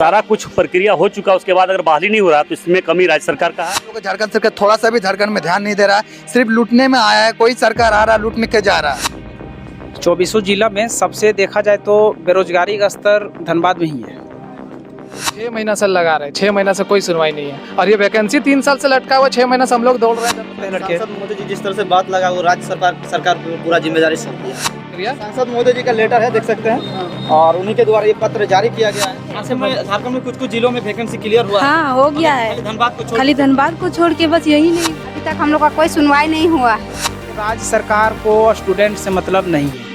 सारा कुछ प्रक्रिया हो चुका, उसके बाद अगर बहाली नहीं हो रहा तो इसमें कमी राज्य सरकार का है। झारखंड सरकार थोड़ा सा भी झारखंड में ध्यान नहीं दे रहा है, सिर्फ लूटने में आया है। कोई सरकार आ रहा है लूटने के जा रहा है। 24 जिला में सबसे देखा जाए तो बेरोजगारी का स्तर धनबाद में ही है। 6 महीना से लगा रहे हैं, 6 महीना से कोई सुनवाई नहीं है और ये वैकेंसी 3 साल से लटका हुआ, 6 महीना से हम लोग दौड़ रहे हैं। सांसद महोदय जी जिस तरह से बात लगा वो राज्य सरकार पूरा जिम्मेदारी सौंपी है। सांसद महोदय जी का लेटर है, देख सकते हैं, और उन्हीं के द्वारा ये पत्र जारी किया गया है। झारखंड में कुछ जिलों में वैकेंसी क्लियर हुआ है। हाँ, हो गया है। खाली धनबाद को छोड़ के बस यही नहीं, अभी तक हम लोग का कोई सुनवाई नहीं हुआ। राज्य सरकार को स्टूडेंट से मतलब नहीं है।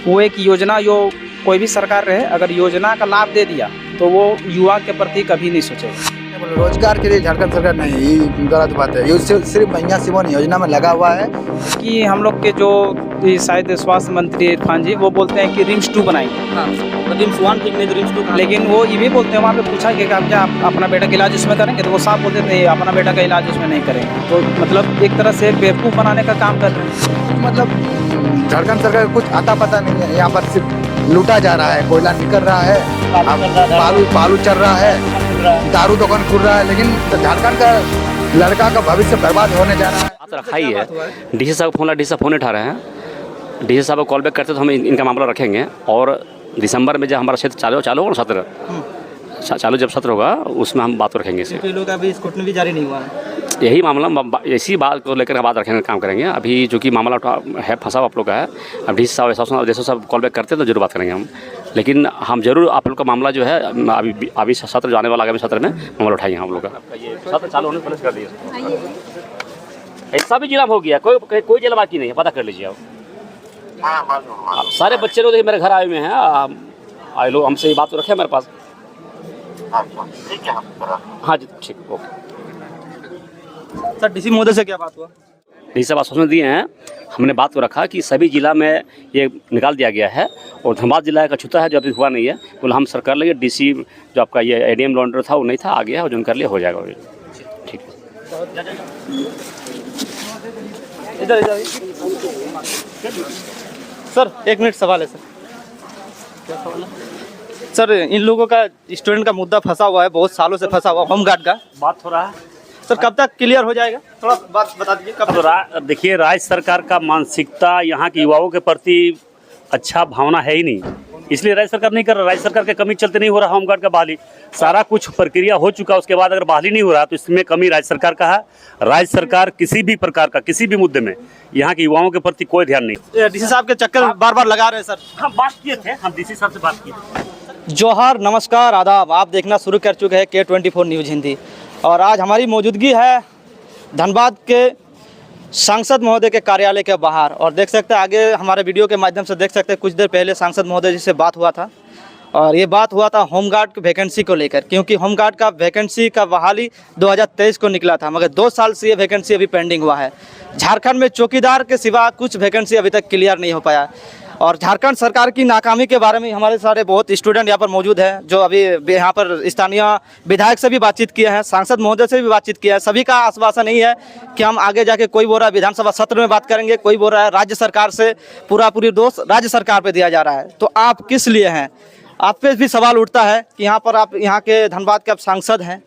वो एक योजना, जो कोई भी सरकार रहे, अगर योजना का लाभ दे दिया तो वो युवा के प्रति कभी नहीं सोचेगा। रोजगार के लिए झारखंड सरकार नहीं, ये गलत बात है। ये सिर्फ मैया सिमोन योजना में लगा हुआ है कि हम लोग के जो शायद स्वास्थ्य मंत्री इरफान जी वो बोलते हैं कि रिम्स 2 बनाएंगे। रिम्स 1 ठीक नहीं तो रिम्स 2, लेकिन वो ये भी बोलते हैं, वहाँ पे पूछा कि आप क्या अपना बेटा का इलाज उसमें करेंगे, तो वो साफ बोलते थे अपना बेटा का इलाज उसमें नहीं करेंगे। तो मतलब एक तरह से बेवकूफ़ बनाने का काम कर रहे हैं। मतलब झारखंड सरकार कुछ आता पता नहीं है। यहाँ पर सिर्फ लूटा जा रहा है, कोयला निकल रहा है, बालू चल रहा है, दारू दुकान खुल रहा है, लेकिन झारखंड का लड़का का भविष्य बर्बाद होने जा रहा है। बात रखा ही है। डीसी साहब को फोन लगा, डीसी साहब फोन उठा रहे हैं। डीसी साहब को कॉल बैक करते तो हम इनका मामला रखेंगे, और दिसंबर में जब हमारा क्षेत्र चालू होगा सत्र चालू जब सत्र होगा उसमें हम बात रखेंगे। इसे लोग अभी स्कूटनी भी जारी नहीं हुआ है। यही मामला, इसी बात को लेकर बात रखेंगे, काम करेंगे। अभी जो कि मामला है फंसा आप लोग का है, अब डीसी साहब जैसे सब कॉल बैक करते हैं तो जरूर बात करेंगे हम। लेकिन हम जरूर आप लोग का मामला जो है अभी सत्र जो आने वाला आगामी सत्र में मामला उठाएंगे हम लोग का। सत्र चालू होने पहले कर दिए, ऐसा भी जिला हो गया, कोई जिला बाकी नहीं है, पता कर लीजिए आप। सारे बच्चे लोग मेरे घर आए हुए हैं, आए लोग हमसे ये बात तो रखे मेरे पास। हाँ जी ठीक, ओके सर। डीसी महोदय से क्या बात हुआ? डीसी साहब आश्वासन दिए हैं, हमने बात को रखा कि सभी जिला में ये निकाल दिया गया है, और धनबाद जिला का छूता है जो अभी हुआ नहीं है, बोले हम सर कर लेंगे। डीसी जो आपका ये एडीएम लॉन्डर था वो नहीं था, आ गया है, जो कर लिया हो जाएगा। ठीक इधर सर, 1 मिनट सवाल है सर। क्या सवाल है सर? इन लोगों का स्टूडेंट का मुद्दा फंसा हुआ है, बहुत सालों से फंसा हुआ, होमगार्ड का बात हो रहा है सर। कब तक क्लियर हो जाएगा, थोड़ा बात बता दीजिए कब? तो देखिए, राज्य सरकार का मानसिकता यहाँ के युवाओं के प्रति अच्छा भावना है ही नहीं, इसलिए राज्य सरकार नहीं कर रहा। राज्य सरकार के कमी चलते नहीं हो रहा होमगार्ड का बहाली। सारा कुछ प्रक्रिया हो चुका, उसके बाद अगर बहाली नहीं हो रहा तो इसमें कमी राज्य सरकार का है। राज्य सरकार किसी भी प्रकार का किसी भी मुद्दे में यहाँ के युवाओं के प्रति कोई ध्यान नहीं। डीसी साहब के चक्कर बार बार लगा रहे हैं सर। हम बात किए थे, हम डीसी साहब से बात किए। जोहार, नमस्कार, आदाब। आप देखना शुरू कर चुके हैं K24 न्यूज़ हिंदी, और आज हमारी मौजूदगी है धनबाद के सांसद महोदय के कार्यालय के बाहर। और देख सकते हैं आगे हमारे वीडियो के माध्यम से देख सकते हैं, कुछ देर पहले सांसद महोदय जी से बात हुआ था, और ये बात हुआ था होमगार्ड की वैकेंसी को लेकर, क्योंकि होमगार्ड का वैकेंसी का बहाली 2023 को निकला था, मगर 2 साल से ये वैकेंसी अभी पेंडिंग हुआ है। झारखंड में चौकीदार के सिवा कुछ वैकेंसी अभी तक क्लियर नहीं हो पाया। और झारखंड सरकार की नाकामी के बारे में हमारे सारे बहुत स्टूडेंट यहाँ पर मौजूद हैं, जो अभी यहाँ पर स्थानीय विधायक से भी बातचीत किए हैं, सांसद महोदय से भी बातचीत किया है। सभी का आश्वासन यही है कि हम आगे जाके, कोई बोल रहा है विधानसभा सत्र में बात करेंगे, कोई बोल रहा है राज्य सरकार से, पूरी दोष राज्य सरकार पे दिया जा रहा है। तो आप किस लिए हैं? आप पे भी सवाल उठता है कि यहाँ पर आप यहाँ के धनबाद के आप सांसद हैं,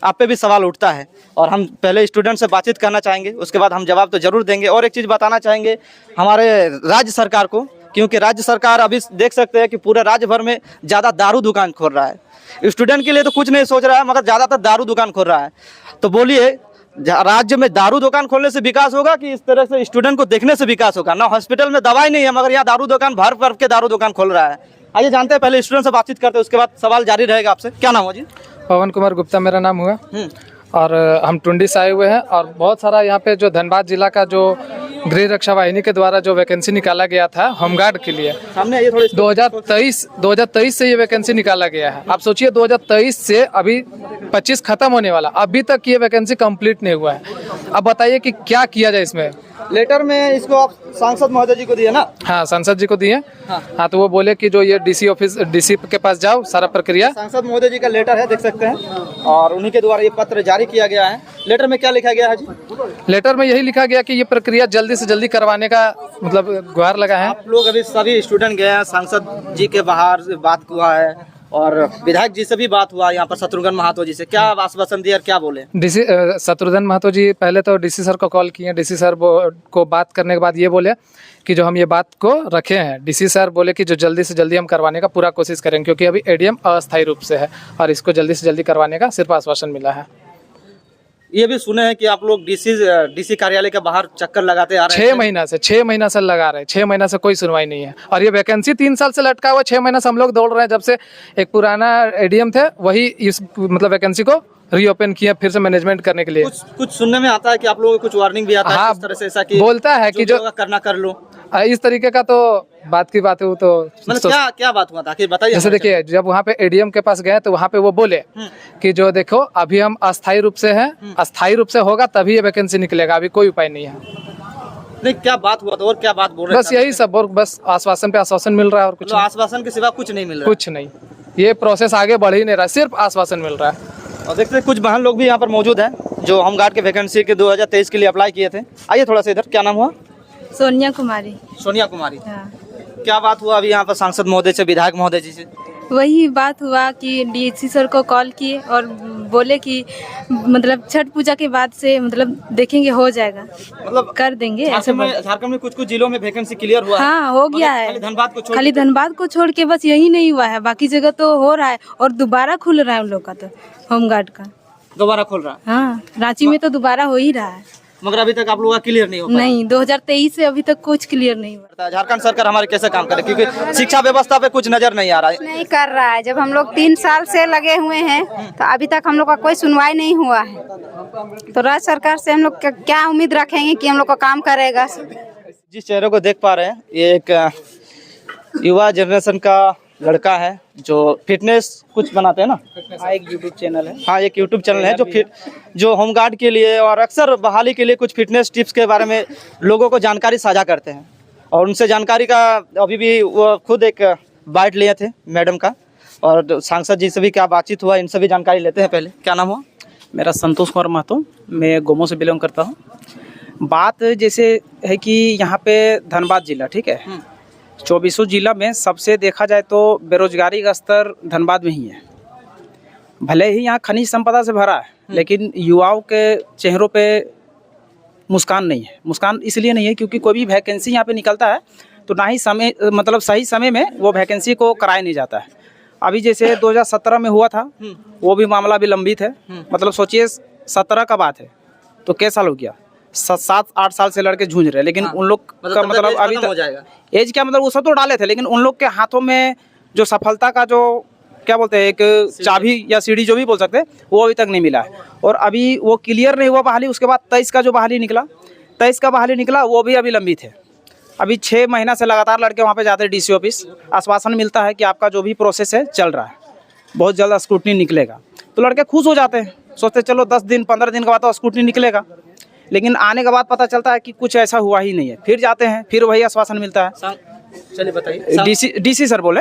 आप पे भी सवाल उठता है। और हम पहले स्टूडेंट से बातचीत करना चाहेंगे, उसके बाद हम जवाब तो जरूर देंगे। और एक चीज़ बताना चाहेंगे हमारे राज्य सरकार को, क्योंकि राज्य सरकार अभी देख सकते हैं कि पूरे राज्य भर में ज़्यादा दारू दुकान खोल रहा है। स्टूडेंट के लिए तो कुछ नहीं सोच रहा है, मगर ज़्यादातर दारू दुकान खोल रहा है। तो बोलिए, राज्य में दारू दुकान खोलने से विकास होगा कि इस तरह से स्टूडेंट को देखने से विकास होगा? ना हॉस्पिटल में दवाई नहीं है, मगर यहाँ दारू दुकान भर के दारू दुकान खोल रहा है। आइए जानते हैं, पहले स्टूडेंट से बातचीत करते हैं, उसके बाद सवाल जारी रहेगा आपसे। क्या नाम हो जी? पवन कुमार गुप्ता मेरा नाम हुआ, और हम टुंडी से आए हुए हैं। और बहुत सारा यहाँ पे जो धनबाद जिला का जो गृह रक्षा वाहिनी के द्वारा जो वैकेंसी निकाला गया था होमगार्ड के लिए, सामने ये थोड़ी 2023 से ये वैकेंसी निकाला गया है। आप सोचिए, 2023 से अभी 25 खत्म होने वाला, अभी तक ये वैकेंसी कंप्लीट नहीं हुआ है। अब बताइए कि क्या किया जाए इसमें। लेटर में इसको आप सांसद महोदय जी को दिए ना? हाँ, सांसद जी को दिए। हाँ, तो वो बोले कि जो ये डीसी ऑफिस, डीसी के पास जाओ, सारा प्रक्रिया। सांसद महोदय जी का लेटर है, देख सकते हैं, और उन्हीं के द्वारा ये पत्र जारी किया गया है। लेटर में क्या लिखा गया है जी? लेटर में यही लिखा गया कि ये प्रक्रिया जल्दी से जल्दी करवाने का मतलब गुहार लगा है। आप लोग अभी सभी स्टूडेंट गए हैं, सांसद जी के बाहर बात हुआ है, और विधायक जी से भी बात हुआ यहाँ पर, शत्रुघ्न महतो जी से, क्या आश्वासन दिया और क्या बोले? डीसी शत्रुघ्न महतो जी पहले तो डीसी सर को कॉल किए। डीसी सर को बात करने के बाद ये बोले कि जो हम ये बात को रखे हैं, डीसी सर बोले कि जो जल्दी से जल्दी हम करवाने का पूरा कोशिश करेंगे, क्योंकि अभी एडीएम अस्थायी रूप से है और इसको जल्दी से जल्दी करवाने का सिर्फ आश्वासन मिला है। ये भी सुने हैं कि आप लोग डीसी कार्यालय के बाहर चक्कर लगाते आ रहे हैं। 6 महीना से लगा रहे हैं, 6 महीना से कोई सुनवाई नहीं है। और ये वैकेंसी 3 साल से लटका हुआ, 6 महीना से हम लोग दौड़ रहे हैं। जब से एक पुराना एडीएम थे वही इस मतलब वैकेंसी को रीओपन किया फिर से मैनेजमेंट करने के लिए। कुछ सुनने में आता है कि आप लोगों को कुछ वार्निंग भी आता है इस तरह से, ऐसा कि बोलता है कि जो करना कर लो, इस तरीके का। तो बात की बात है वो तो मतलब क्या बात हुआ था कि बताइए। जैसे देखिए, जब वहाँ पे एडीएम के पास गए तो वहाँ पे वो बोले कि जो देखो अभी हम अस्थायी रूप से हैं, अस्थायी रूप से होगा तभी ये वैकेंसी निकलेगा, अभी कोई उपाय नहीं है। नहीं, क्या बात हुआ था और क्या बात बोल रहे बस यही सब, और बस आश्वासन पे आश्वासन मिल रहा है और कुछ नहीं। आश्वासन के सिवा कुछ नहीं मिल रहा? कुछ नहीं, ये प्रोसेस आगे बढ़ ही नहीं रहा, सिर्फ आश्वासन मिल रहा है। और देखते हैं कुछ बहन लोग भी यहाँ पर मौजूद हैं जो होमगार्ड के वैकेंसी के 2023 के लिए अप्लाई किए थे। आइए थोड़ा सा इधर, क्या नाम हुआ? सोनिया कुमारी। सोनिया कुमारी। हाँ। क्या बात हुआ अभी यहाँ पर सांसद महोदय से, विधायक महोदय जी से? वही बात हुआ कि डीसी सर को कॉल किए और बोले कि मतलब छठ पूजा के बाद से मतलब देखेंगे हो जाएगा, मतलब कर देंगे ऐसे। झारखंड में कुछ जिलों में वैकेंसी क्लियर हुआ है? हाँ, हो गया है। खाली धनबाद को छोड़ के बस यही नहीं हुआ है, बाकी जगह तो हो रहा है। और दोबारा खुल रहा है उन लोग का, तो होमगार्ड का दोबारा खुल रहा है। हाँ, रांची में तो दोबारा हो ही रहा है, मगर अभी तक आप लोगों का क्लियर नहीं हो पाया? नहीं, 2023 से अभी तक कुछ क्लियर नहीं हुआ। झारखंड सरकार हमारे कैसे काम करे, क्योंकि शिक्षा व्यवस्था पे कुछ नजर नहीं आ रहा है। नहीं कर रहा है। जब हम लोग 3 साल से लगे हुए हैं तो अभी तक हम लोग का कोई सुनवाई नहीं हुआ है, तो राज्य सरकार से हम लोग क्या उम्मीद रखेंगे कि हम लोग का काम करेगा। जिस चेहरे को देख पा रहे हैं, ये एक युवा जनरेशन का लड़का है जो फिटनेस कुछ बनाते हैं ना। हाँ, एक यूट्यूब चैनल है। हाँ, एक यूट्यूब चैनल है जो होमगार्ड के लिए और अक्सर बहाली के लिए कुछ फिटनेस टिप्स के बारे में लोगों को जानकारी साझा करते हैं। और उनसे जानकारी का अभी भी वो खुद एक बाइट लिए थे मैडम का, और सांसद जी से भी क्या बातचीत हुआ, इनसे भी जानकारी लेते हैं। पहले क्या नाम हुआ? मेरा संतोष कुमार महतो, मैं गोमो से बिलोंग करता हूँ। बात जैसे है कि यहाँ पे धनबाद जिला, ठीक है, 24 जिला में सबसे देखा जाए तो बेरोजगारी का स्तर धनबाद में ही है। भले ही यहाँ खनिज संपदा से भरा है, लेकिन युवाओं के चेहरों पे मुस्कान नहीं है। मुस्कान इसलिए नहीं है क्योंकि कोई भी वैकेंसी यहाँ पे निकलता है तो ना ही समय मतलब सही समय में वो वैकेंसी को कराया नहीं जाता है। अभी जैसे 2017 में हुआ था, वो भी मामला भी लंबित है। मतलब सोचिए 17 का बात है तो कैसा साल हो गया, 7-8 साल से लड़के जूझ रहे हैं, लेकिन उन लोग का मतलब अभी तक एज क्या मतलब वो सब तो डाले थे, लेकिन उन लोग के हाथों में जो सफलता का जो क्या बोलते हैं, एक चाबी या सीढ़ी जो भी बोल सकते हैं, वो अभी तक नहीं मिला है। और अभी वो क्लियर नहीं हुआ बहाली। उसके बाद 23 का जो बहाली निकला, 23 का बहाली निकला, वो भी अभी लंबित है। अभी 6 महीना से लगातार लड़के वहाँ पे जाते हैं डीसी ऑफिस, आश्वासन मिलता है कि आपका जो भी प्रोसेस है चल रहा है, बहुत जल्द स्क्रूटनी निकलेगा। तो लड़के खुश हो जाते हैं, सोचते चलो 10 दिन 15 दिन के बाद तो स्क्रूटनी निकलेगा। लेकिन आने के बाद पता चलता है कि कुछ ऐसा हुआ ही नहीं है। फिर जाते हैं, फिर वही आश्वासन मिलता है। चलिए बताइए। डीसी सर बोले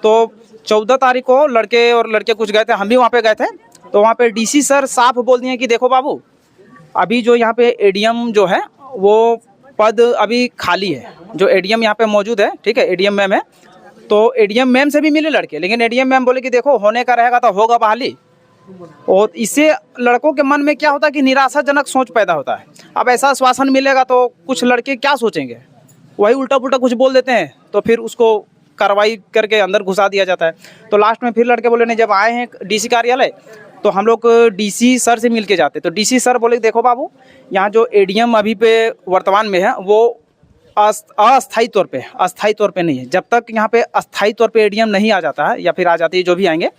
तो 14 तारीख को लड़के और लड़के कुछ गए थे, हम भी वहाँ पे गए थे। तो वहाँ पे डीसी सर साफ बोल दिए कि देखो बाबू, अभी जो यहाँ पे एडीएम जो है वो पद अभी खाली है। जो एडीएम यहाँ पे मौजूद है, ठीक है, एडीएम मैम है, तो एडीएम मैम से भी मिले लड़के, लेकिन एडीएम मैम बोले कि देखो होने का रहेगा तो होगा बहाली। और इससे लड़कों के मन में क्या होता है कि निराशाजनक सोच पैदा होता है। अब ऐसा आश्वासन मिलेगा तो कुछ लड़के क्या सोचेंगे, वही उल्टा पुल्टा कुछ बोल देते हैं, तो फिर उसको कार्रवाई करके अंदर घुसा दिया जाता है। तो लास्ट में फिर लड़के बोले नहीं, जब आए हैं डीसी कार्यालय तो हम लोग डीसी सर से मिल के जाते। तो डीसी सर बोले देखो बाबू, यहाँ जो एडीएम अभी पे वर्तमान में है वो अस्थायी तौर पे नहीं है। जब तक यहाँ पे अस्थायी तौर पे एडीएम नहीं आ जाता है, या फिर आ जाती है जो भी आएंगे,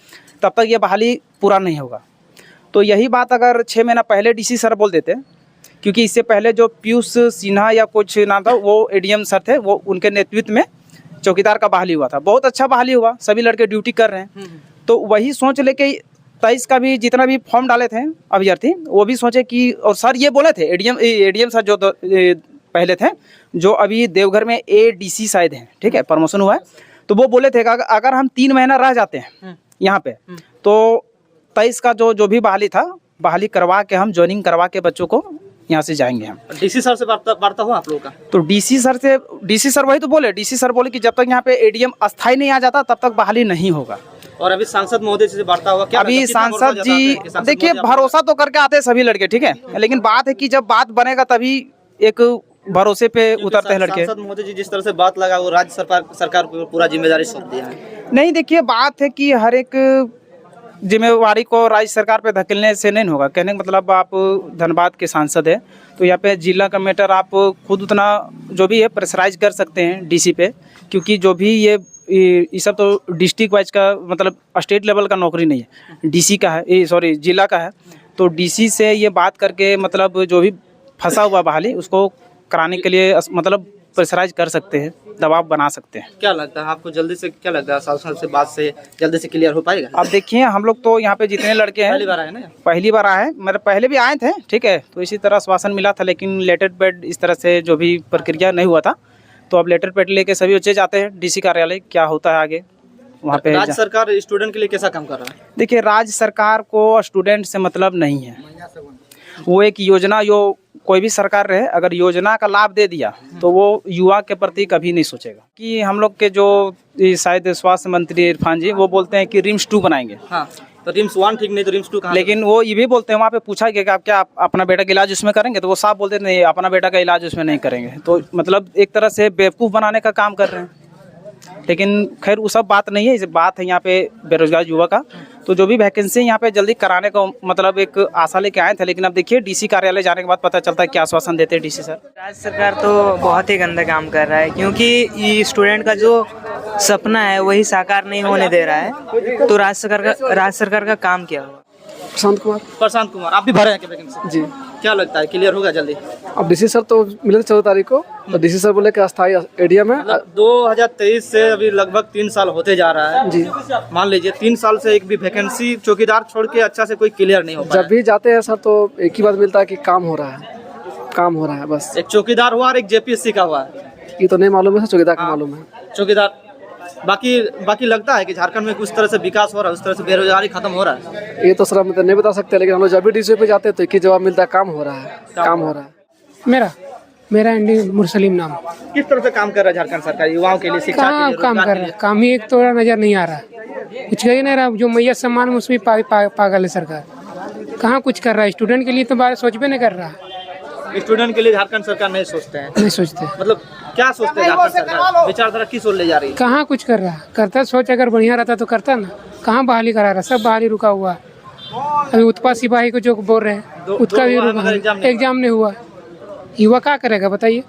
तब तक ये बहाली पूरा नहीं होगा। तो यही बात अगर 6 महीना पहले डीसी सर बोल देते, क्योंकि इससे पहले जो पीयूष सिन्हा या कुछ नाम था, वो एडीएम सर थे, वो उनके नेतृत्व में चौकीदार का बहाली हुआ था। बहुत अच्छा बहाली हुआ, सभी लड़के ड्यूटी कर रहे हैं। तो वही सोच लेके 23 का भी जितना भी फॉर्म डाले थे अभ्यर्थी, वो भी सोचे कि, और सर ये बोले थे एडीएम सर जो पहले थे, जो अभी देवघर में एडीसी शायद हैं, ठीक है, प्रमोशन हुआ है, तो वो बोले थे कि अगर हम 3 महीना रह जाते हैं यहाँ पे तो 23 का जो भी बहाली था, बहाली करवा के हम ज्वाइनिंग करवा के बच्चों को यहाँ से जाएंगे हम। डीसी सर से वार्ता हुआ आप लोगों का? तो डीसी सर वही तो बोले, डीसी सर बोले कि जब तक यहाँ पे एडीएम अस्थाई नहीं आ जाता तब तक बहाली नहीं होगा। और अभी सांसद महोदय से वार्ता हुआ क्या अभी लगता है? कितना सांसद भरोसा जताते जी हैं कि सांसद देखिए महोदय भरोसा तो करके आते हैं सभी लड़के, ठीक है, लेकिन बात है कि जब बात बनेगा तभी एक भरोसे पे उतरते हैं लड़के। सांसद महोदय जी जिस तरह से बात लगा वो राज्य सरकार को पूरा जिम्मेदारी सौंप दिया है। नहीं देखिए बात है कि हर एक जिम्मेवारी को राज्य सरकार पे धकेलने से नहीं होगा। कहने का मतलब आप धनबाद के सांसद हैं तो यहाँ पे जिला का मैटर आप खुद उतना जो भी है प्रेशराइज कर सकते हैं डीसी पे, क्योंकि जो भी ये सब तो डिस्ट्रिक्ट वाइज का मतलब स्टेट लेवल का नौकरी नहीं है, डीसी का है, सॉरी जिला का है। तो डीसी से ये बात करके मतलब जो भी फंसा हुआ बहाली उसको कराने के लिए मतलब प्रेशराइज कर सकते हैं, दबाव बना सकते हैं। क्या लगता है आपको, जल्दी से क्या लगता है सांसद से बात से जल्दी से क्लियर हो पाएगा? अब देखिए हम लोग तो यहाँ पे जितने लड़के हैं पहली बार आए ना? पहली बार आए हैं, मेरे पहले भी आए थे, ठीक है, तो इसी तरह आश्वासन मिला था, लेकिन लेटर पैड इस तरह से जो भी प्रक्रिया नहीं हुआ था, तो अब लेटर पैड लेके सभी बच्चे जाते हैं डीसी कार्यालय, क्या होता है आगे वहाँ पे। राज्य सरकार स्टूडेंट के लिए कैसा काम कर रहा है? देखिए राज्य सरकार को स्टूडेंट से मतलब नहीं है, वो एक योजना जो कोई भी सरकार रहे अगर योजना का लाभ दे दिया तो वो युवा के प्रति कभी नहीं सोचेगा। कि हम लोग के जो शायद स्वास्थ्य मंत्री इरफान जी वो बोलते हैं कि रिम्स 2 बनाएंगे। हाँ, तो रिम्स 1 ठीक नहीं तो रिम्स 2 कहाँ? लेकिन वो ये भी बोलते हैं, वहाँ पे पूछा गया कि आप क्या अपना बेटा का इलाज उसमें करेंगे, तो वो साफ बोलते नहीं अपना बेटा का इलाज उसमें नहीं करेंगे। तो मतलब एक तरह से बेवकूफ़ बनाने का काम कर रहे हैं। लेकिन खैर वो सब बात नहीं है, इस बात है यहाँ पे बेरोजगार युवा का। तो जो भी वैकेंसी यहाँ पे जल्दी कराने का मतलब एक आशा लेके आए थे, लेकिन अब देखिए डीसी कार्यालय जाने के बाद पता चलता है क्या आश्वासन देते हैं डीसी सर। राज्य सरकार तो बहुत ही गंदा काम कर रहा है, क्योंकि ये स्टूडेंट का जो सपना है वही साकार नहीं होने दे रहा है। तो राज्य सरकार का काम क्या होगा? प्रशांत कुमार आप भी भरे हैं क्या वैकेंसी? जी। क्या लगता है क्लियर होगा जल्दी? अब डीसी सर तो मिले थे 14 तारीख को, तो डीसी सर बोले कि अस्थायी एडीएम है। मतलब 2023 से अभी लगभग 3 साल होते जा रहा है जी। मान लीजिए 3 साल से एक भी वैकेंसी चौकीदार छोड़ के अच्छा से कोई क्लियर नहीं हो पाया। जब भी जाते हैं सर तो एक ही बात मिलता है कि काम हो रहा है, काम हो रहा है बस। एक चौकीदार हुआ और एक जेपीएससी का हुआ है, ये तो नहीं मालूम है, चौकीदार का मालूम है। चौकीदार बाकी लगता है कि झारखंड में कुछ तरह से विकास हो रहा है, उस तरह से बेरोजगारी खत्म हो रहा है। ये तो सर हम तो नहीं बता सकते, लेकिन हम लोग जब भी डीसी पे जाते हैं तो एक ही जवाब मिलता है, काम हो रहा है, काम हो रहा है। मेरा एंडी मुरसलीम नाम। किस तरह से काम कर रहा है झारखंड सरकार युवाओं के लिए, शिक्षा के कहाँ लिए, काम रोजगार कर के रहा लिए? है? काम ही एक तो नजर नहीं आ रहा, कुछ कर ही नहीं रहा। जो मैया सम्मान में उसमें पागल है सरकार, कहाँ कुछ कर रहा है। स्टूडेंट के लिए तो बारे सोच भी नहीं कर रहा है। स्टूडेंट के लिए झारखंड सरकार नहीं सोचते हैं। नहीं सोचते, मतलब क्या सोचते हैं झारखंड सरकार, विचारधारा किस ओर ले जा रही है? कहाँ कुछ कर रहा है। करता सोच अगर बढ़िया रहता तो करता ना, कहाँ बहाली करा रहा, सब बहाली रुका हुआ है। अभी उत्पाद सिपाही को जो बोल रहे हैं उसका भी एग्जाम नहीं हुआ। युवा क्या करेगा बताइए?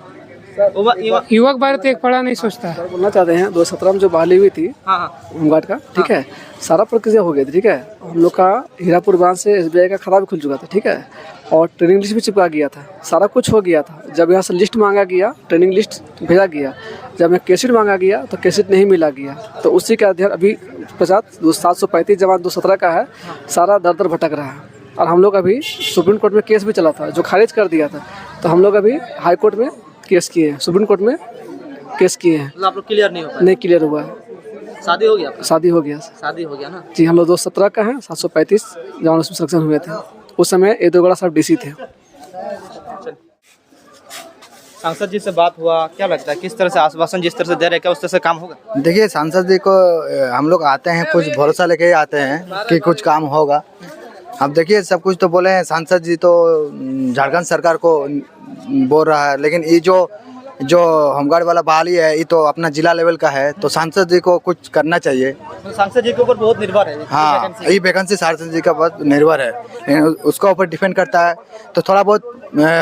युवक बारे तो एक पढ़ा नहीं सोचता है। बोलना चाहते हैं 2017 में जो बहाली हुई थी होमगार्ड का, ठीक है, सारा प्रक्रिया हो गई थी, ठीक है। हम लोग का हीरापुर बांध से SBI का खाता भी खुल चुका था, ठीक है, और ट्रेनिंग लिस्ट भी चिपका गया था, सारा कुछ हो गया था। जब यहाँ से लिस्ट मांगा गया, ट्रेनिंग लिस्ट भेजा गया, जब मैं कैसेट मांगा गया तो कैसेट नहीं मिला गया। तो उसी का अध्ययन अभी 735 जमा 217 का है, सारा दर दर भटक रहा है। और हम लोग अभी सुप्रीम कोर्ट में केस भी चला था जो खारिज कर दिया था, तो हम लोग अभी हाई कोर्ट में केस किए हैं, सुप्रीम कोर्ट में केस किए हैं। आप लोग क्लियर नहीं हो पाए? नहीं क्लियर हुआ है। शादी हो गया आपका? शादी हो गया। शादी हो गया ना जी, हम लोग 2017 का है, 735 जवान उसमें सिलेक्शन हुए थे। उस समय एदोगड़ा साहब डीसी थे। सांसद जी से बात हुआ, क्या लगता है किस तरह से आश्वासन जिस तरह से दे रहे क्या उस तरह से काम होगा? देखिए सांसद जी को हम लोग आते हैं कुछ भरोसा लेके ही आते हैं कि कुछ काम होगा। अब देखिए सब कुछ तो बोले हैं, सांसद जी तो झारखंड सरकार को बोल रहा है, लेकिन ये जो होमगार्ड वाला बहाली है ये तो अपना जिला लेवल का है, तो सांसद जी को कुछ करना चाहिए। तो सांसद जी के ऊपर बहुत निर्भर है। हाँ, ये वैकेंसी सांसद जी का बहुत निर्भर है, लेकिन उसका ऊपर डिपेंड करता है। तो थोड़ा बहुत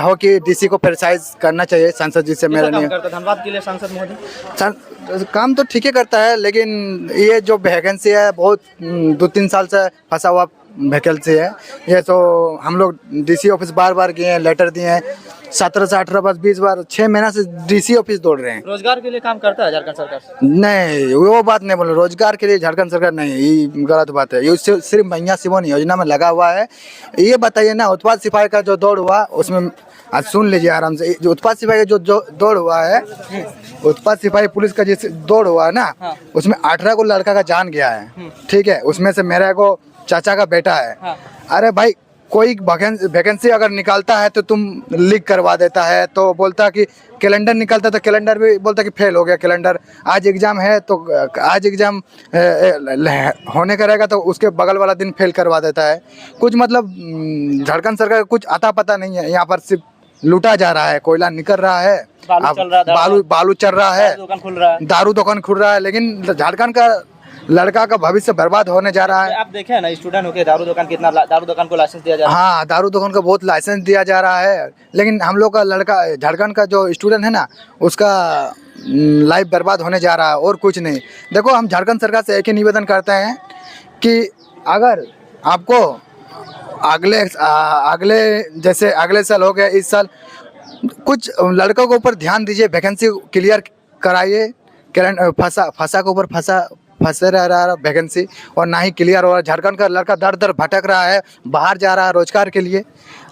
हो कि डीसी को प्रेशराइज करना चाहिए सांसद जी से। मेरा नहीं धन्यवाद के लिए सांसद महोदय काम तो ठीक ही करता है, लेकिन ये जो वैकेंसी है बहुत 2-3 साल से फंसा हुआ वैकेंसी है ये। तो हम लोग डीसी ऑफिस बार बार गए हैं, लेटर दिए हैं, 17 से 18 बार 20 बार, 6 महीना से डीसी ऑफिस दौड़ रहे हैं। रोजगार के लिए काम करता है झारखंड सरकार? नहीं, वो बात नहीं बोलो, रोजगार के लिए झारखंड सरकार नहीं, ये गलत बात है। ये सिर्फ मैया सिवोन योजना में लगा हुआ है। ये बताइए ना, उत्पाद सिपाही का जो दौड़ हुआ उसमें आज सुन लीजिए आराम से, जो उत्पाद सिपाही का जो दौड़ हुआ है, उत्पाद सिपाही पुलिस का जिस दौड़ हुआ है ना, उसमें 18 को लड़का का जान गया है, ठीक है। उसमें से मेरा को चाचा का बेटा है। अरे भाई कोई वैकेंसी अगर निकालता है तो तुम लीक करवा देता है, तो बोलता कि कैलेंडर निकलता तो कैलेंडर भी बोलता कि फेल हो गया कैलेंडर। आज एग्ज़ाम है तो आज एग्ज़ाम होने का रहेगा तो उसके बगल वाला दिन फेल करवा देता है। कुछ मतलब झारखंड सरकार का कुछ आता पता नहीं है। यहाँ पर सिर्फ लूटा जा रहा है, कोयला निकल रहा है, बालू चल रहा है, दारू दुकान खुल रहा है, लेकिन झारखंड का लड़का का भविष्य बर्बाद होने जा रहा है। आप देखे ना स्टूडेंट होके दारू दुकान को लाइसेंस दिया जा रहा है। हाँ, दारू दुकान को बहुत लाइसेंस दिया जा रहा है, लेकिन हम लोग का लड़का झारखंड का जो स्टूडेंट है ना, उसका लाइफ बर्बाद होने जा रहा है और कुछ नहीं। देखो, हम झारखंड सरकार से एक ही निवेदन करते हैं कि अगर आपको जैसे अगले साल हो गया, इस साल कुछ लड़कों के ऊपर ध्यान दीजिए, वैकेंसी क्लियर कराइए। फंसा के ऊपर फंसे रह रहा है वैकेंसी, और ना ही क्लियर हो रहा है। झारखंड का लड़का दर दर भटक रहा है, बाहर जा रहा है रोजगार के लिए।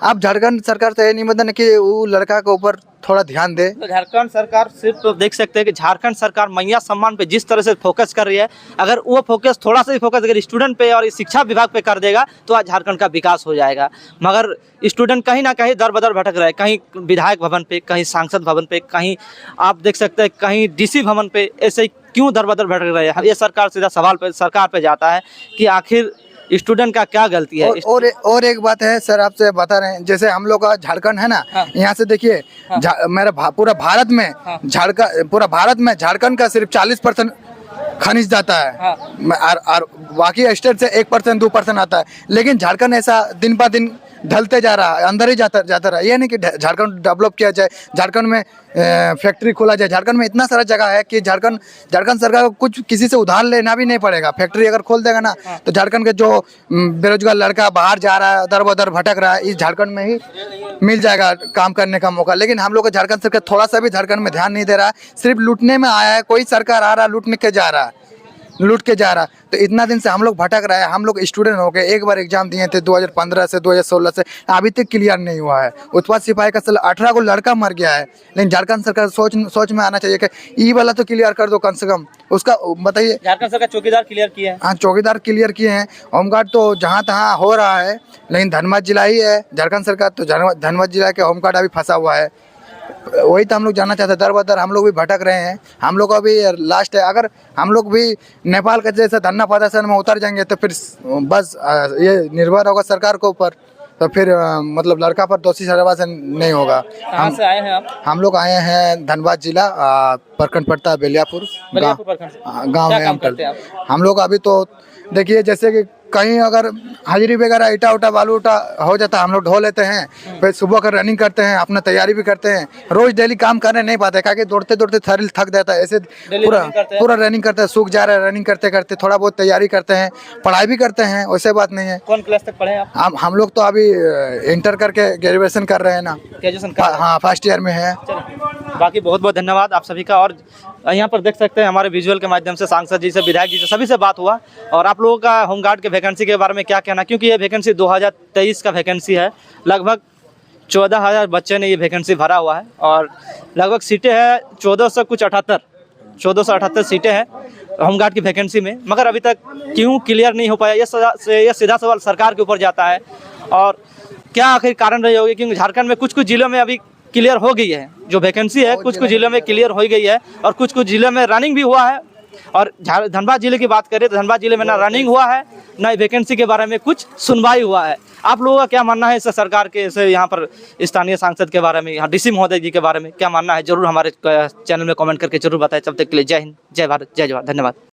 अब झारखंड सरकार से ये निवेदन है कि वो लड़का के ऊपर थोड़ा ध्यान दे। तो झारखंड सरकार सिर्फ तो देख सकते हैं कि झारखंड सरकार मैया सम्मान पे जिस तरह से फोकस कर रही है, अगर वो फोकस थोड़ा सा भी फोकस अगर स्टूडेंट पे और शिक्षा विभाग पे कर देगा तो आज झारखंड का विकास हो जाएगा। मगर स्टूडेंट कहीं ना कहीं दर बदर भटक रहे हैं, कहीं विधायक भवन पे, कहीं सांसद भवन पे, कहीं आप देख सकते हैं कहीं डीसी भवन पे। ऐसे क्यों दर बदर भटक रहे हैं? ये सरकार सीधा सवाल पे सरकार पे जाता है कि आखिर स्टूडेंट का क्या गलती है। और एक बात है सर, आपसे बता रहे हैं, जैसे हम लोग का झारखंड है ना, यहाँ से देखिए, पूरा भारत में झारखंड का सिर्फ 40% खनिज जाता है, और बाकी स्टेट से 1% 2% आता है। लेकिन झारखंड ऐसा दिन पर दिन ढलते जा रहा है, अंदर ही जाता रहा है। ये नहीं कि झारखंड डेवलप किया जाए, झारखंड में फैक्ट्री खोला जाए। झारखंड में इतना सारा जगह है कि झारखंड सरकार को कुछ किसी से उधार लेना भी नहीं पड़ेगा। फैक्ट्री अगर खोल देगा ना, तो झारखंड के जो बेरोजगार लड़का बाहर जा रहा है, दर बदर भटक रहा है, इस झारखंड में ही मिल जाएगा काम करने का मौका। लेकिन हम लोग का झारखंड सरकार थोड़ा सा भी झारखंड में ध्यान नहीं दे रहा है, सिर्फ लूटने में आया है। कोई सरकार आ रहा है लूट के जा रहा। तो इतना दिन से हम लोग भटक रहे हैं। हम लोग स्टूडेंट हो गए, एक बार एग्जाम दिए थे 2015 से 2016 से, अभी तक क्लियर नहीं हुआ है। उत्पाद सिपाही का 18 को लड़का मर गया है। लेकिन झारखंड सरकार सोच में आना चाहिए कि ई वाला तो क्लियर कर दो कम से कम। उसका बताइए, झारखंड सरकार चौकीदार क्लियर किए हैं। हाँ, चौकीदार क्लियर किए हैं। होमगार्ड तो जहाँ तहाँ हो रहा है, लेकिन धनबाद जिला ही है झारखंड सरकार, तो धनबाद जिला के होमगार्ड अभी फंसा हुआ है। वही तो हम लोग जानना चाहते हैं। दर बदर हम लोग भी भटक रहे हैं। हम लोग अभी लास्ट है, अगर हम लोग भी नेपाल के जैसे धरना प्रदर्शन में उतर जाएंगे तो फिर बस ये निर्भर होगा सरकार के ऊपर। तो फिर मतलब लड़का पर दोषी ठहरावा से नहीं होगा। कहाँ से आए हैं आप? हम लोग आए हैं धनबाद जिला, प्रखंड पड़ता है बेलियापुर गाँव है हम लोग। अभी तो देखिए, जैसे कि कहीं अगर हाजिरी वगैरह ईटा उटा बालू उटा हो जाता है, हम लोग ढो लेते हैं, फिर सुबह का रनिंग करते हैं, अपना तैयारी भी करते हैं। रोज डेली काम करने नहीं पाते, क्या कि दौड़ते शरीर थक जाता है। ऐसे पूरा रनिंग करते हैं, सूख जा रहा है। रनिंग करते करते थोड़ा बहुत तैयारी करते हैं, पढ़ाई भी करते हैं, वैसे बात नहीं है। कौन क्लास तक पढ़े आप? हम लोग तो अभी इंटर करके ग्रेजुएशन कर रहे हैं ना। ग्रेजुएशन? हाँ, फर्स्ट ईयर में है। बाकी बहुत बहुत धन्यवाद आप सभी का। और यहाँ पर देख सकते हैं हमारे विजुअल के माध्यम से सांसद जी से, विधायक जी से, सभी से बात हुआ। और आप लोगों का होमगार्ड के वैकेंसी के बारे में क्या कहना, क्योंकि ये वैकेंसी 2023 का वैकेंसी है। लगभग 14,000 बच्चे ने ये वैकेंसी भरा हुआ है, और लगभग सीटें हैं 1478 सीटें हैं होमगार्ड की वैकेंसी में। मगर अभी तक क्यों क्लियर नहीं हो पाया, ये सीधा सवाल सरकार के ऊपर जाता है। और क्या आखिर कारण रही होगी, क्योंकि झारखंड में कुछ जिलों में अभी क्लियर हो गई है जो वैकेंसी है, कुछ जिलों में क्लियर हो गई है, और कुछ जिलों में रनिंग भी हुआ है। और धनबाद जिले की बात करें तो धनबाद जिले में ना रनिंग हुआ है, ना वैकेंसी के बारे में कुछ सुनवाई हुआ है। आप लोगों का क्या मानना है इस सरकार के, इस यहाँ पर स्थानीय सांसद के बारे में, यहाँ डीसी महोदय जी के बारे में क्या मानना है, जरूर हमारे चैनल में कमेंट करके जरूर बताएं। तब तक के लिए जय हिंद, जय भारत, जय जवान, धन्यवाद।